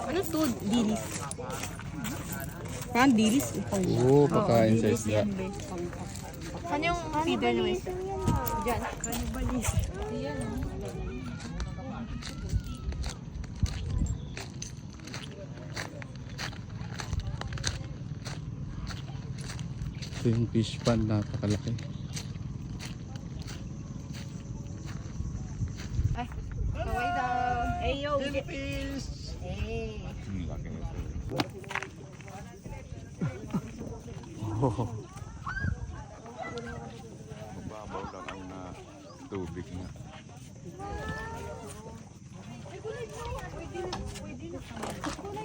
Ano to? Dilis. Parang dilis. Oo, pakain sa isda. Saan yung feeder nyo isa? Diyan. Cannibalism. Diyan. Ito yung fish pond, napakalaki. Ay, kaway daw. Hey, yo. Philippines! Hey. Oh. Mababaw lang ang tubig na.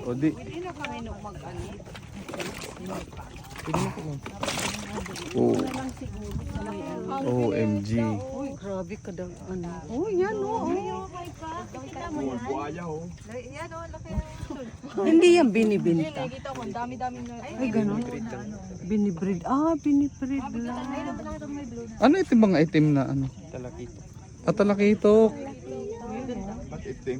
O di. Pwede na kami nung mag-ano. Oh. OMG. Uy, grabe ka daw. Ano? Oh, yan o. Buaya oh. Yan o, laki. Hindi yan binibinta. Nakikita ko, ang dami-dami na. Ay, gano'n. Binibreed. Ah, binibreed lang. Ano itong mga itim na ano? Talakito. At talakitok. Ba't itim?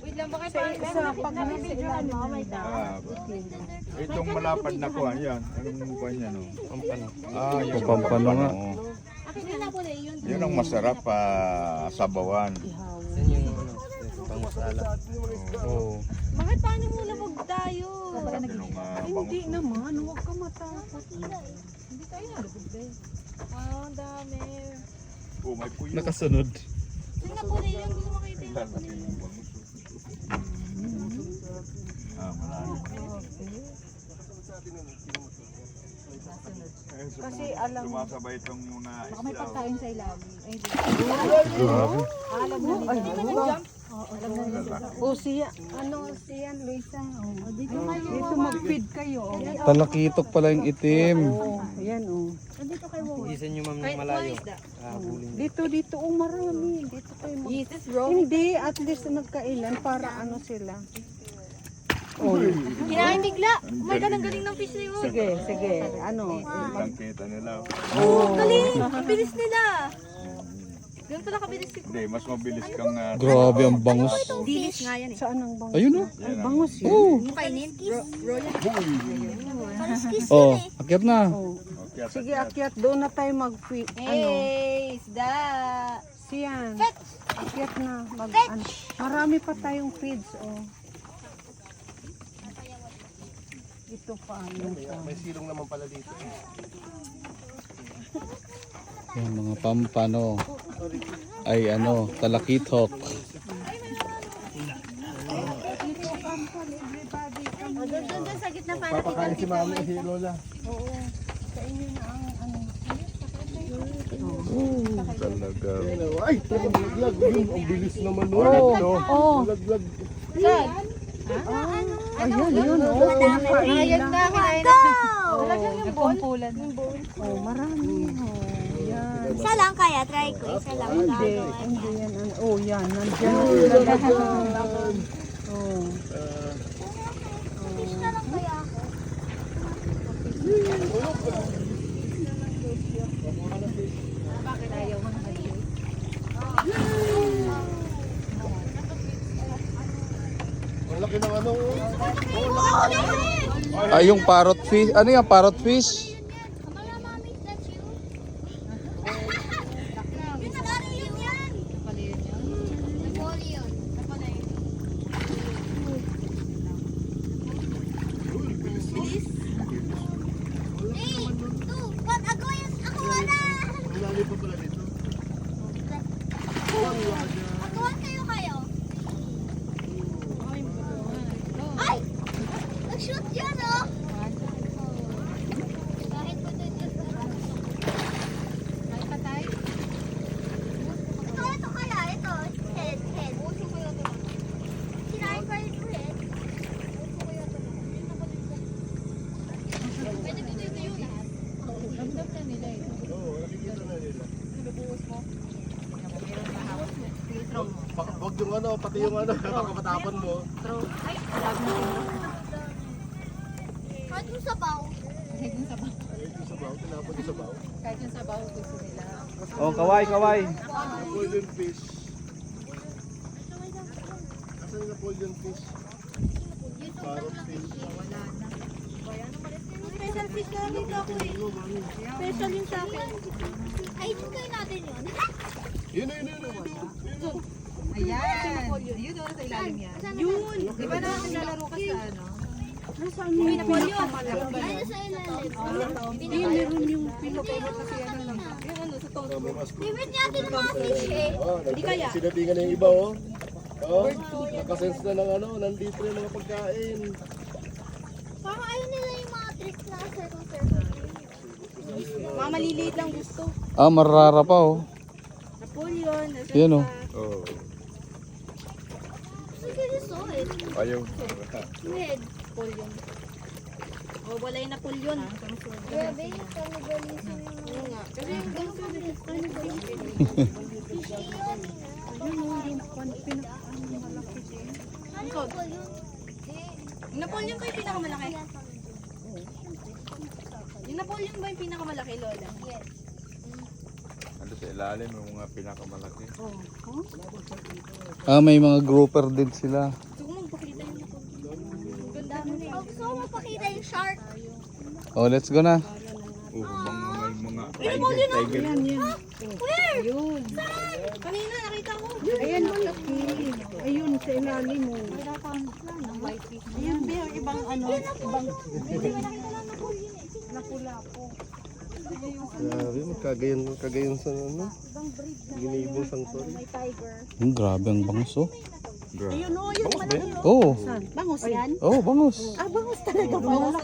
Wait lang, bakit sa pag nabibidyoan mo, may Itong malapad na kuha yan. Anong kuha niya no? Pampano. Ah, yung Pampano nga. Yun ang masarap sabawan. Yan yung ano, pangmasala. Oo. Bakit paano muna wag tayo? Hindi naman. Huwag ka matakot. Hindi tayo nalubog ba eh. Wow, ang dami. Oh, may puyo. Nakasunod. Saan na po na yun? Gusto makita yung Lalaki yung bangus. Marami. Kasi alam mo. Sumasabay itong mga isla. may pagkain sa ilalim. Ay, di. Grabe. Alam na nila. Hindi man nag-jump. O siya, ano siya, Luisa. Dito mag-feed kayo. Talakitok pala yung itim. Oh, yan oh. Isan nyo ma'am ng malayo. Habulin. Dito, marami. Dito kayo mag... Yes, this raw. Hindi, at least nagkailan para ano sila. Oh, Kinain bigla. Oh my God, ang galing ng fish na yun. sige. Ano? Ang kita nila. Galing! Ang bilis nila. Ganun pala kabilis si Hindi, mas mabilis kang Grabe ang bangus. Dilis nga yan eh. Saan ang bangus? Ayun o. Ay, bangus yun. Oh. Kainin? Royal. Oh, akyat na. Oh. Sige, akyat. Doon na tayo mag-feed. Ano? Hey, isda. Siyan. Akyat na. Ano. Marami pa tayong feeds. Oh. Ito pa. May silong naman pala dito. Yung mga pampano. Ay ano, talakitok. Doon sa gitna pa. Papakain si mami si Lola. talaga. Ay, laglag. Ang bilis naman. Oh. Laglag. Ayan, yun. Oh. Ayan na, kinain na. Wala dyan yung pumpulan. Oh, marami. Oh. Yan. Isa lang kaya, try ko. Isa lang Hindi yan. Oh, yan. Nandiyan. Oh. Fish na lang kaya ako. Ang laki ng ano. Ay, yung parrot fish. Ano yung parrot fish? Kamala, mami, that's you. Yun, nag-ari yun yan. Nag-volley yun. Hey, two, one, ako yan, ako wala. Lali pa pala dito. Magkawan kayo. Ay! Nag-shoot yan, oh! Huwag yung ano, pati yung ano, kapatapan mo. Ay, love na sila. Kahit yung sabaw. Kahit yung sabaw. Yung sabaw, tinapon yung sabaw. Kahit yung sabaw, gusto nila. Oh, kaway, kaway. Golden fish. Asan yung golden fish? Parrot fish. Special fish na dito ako eh. Special yung sa akin. Ay, try natin yun. Yun. Ayan. Yun doon sa ilalim yan. Yun. Di ba na naglalaro ka sa ano? Ay, napolyo. Ay, nasa ilalim. Hindi, meron yung pinapero kasi ano lang. Yung ano, sa toast. Favorite natin ng mga fish eh. Hindi kaya. Sinatingan na yung iba, oh. Oh, nakasense na ng ano, nandito na yung mga pagkain. Parang ayaw nila yung mga tricks na circle. Mga maliliit lang gusto. Ah, marara pa oh. Napoleon, nasa Yan oh. Oh. Sige, gusto eh. Ayaw. Red. Napoleon. Oh, wala yung Napoleon. Grabe, cannibalism yung nga. Kasi yung ganito din, cannibalism. Fish yun. Ano Napoleon? Yung Napoleon ba yung pinakamalaki? Yung Napoleon ba yung pinakamalaki, Lola? Yes. Ano sa ilalim yung mga pinakamalaki. Ah, may mga grouper din sila. Gusto ko magpakita yung Napoleon. Ganda mo na. Oh, gusto ko mapakita yung shark. Oh, let's go na. Mga tiger. Where? Kanina, nakita ko. Ayan, malaki. Ayun, sa ilalim mo. Ayun, yung ibang ano. Ibang... Hindi ko nakita lang Napoleon eh. Lapu-lapu. Grabe, magkagayon sa ano. Ginibong sanctuary. May tiger. Grabe ang bangus oh. Ayun o, yung malaki. Oh. Bangus yan? Oh, bangus. Ah, bangus talaga. Bangus.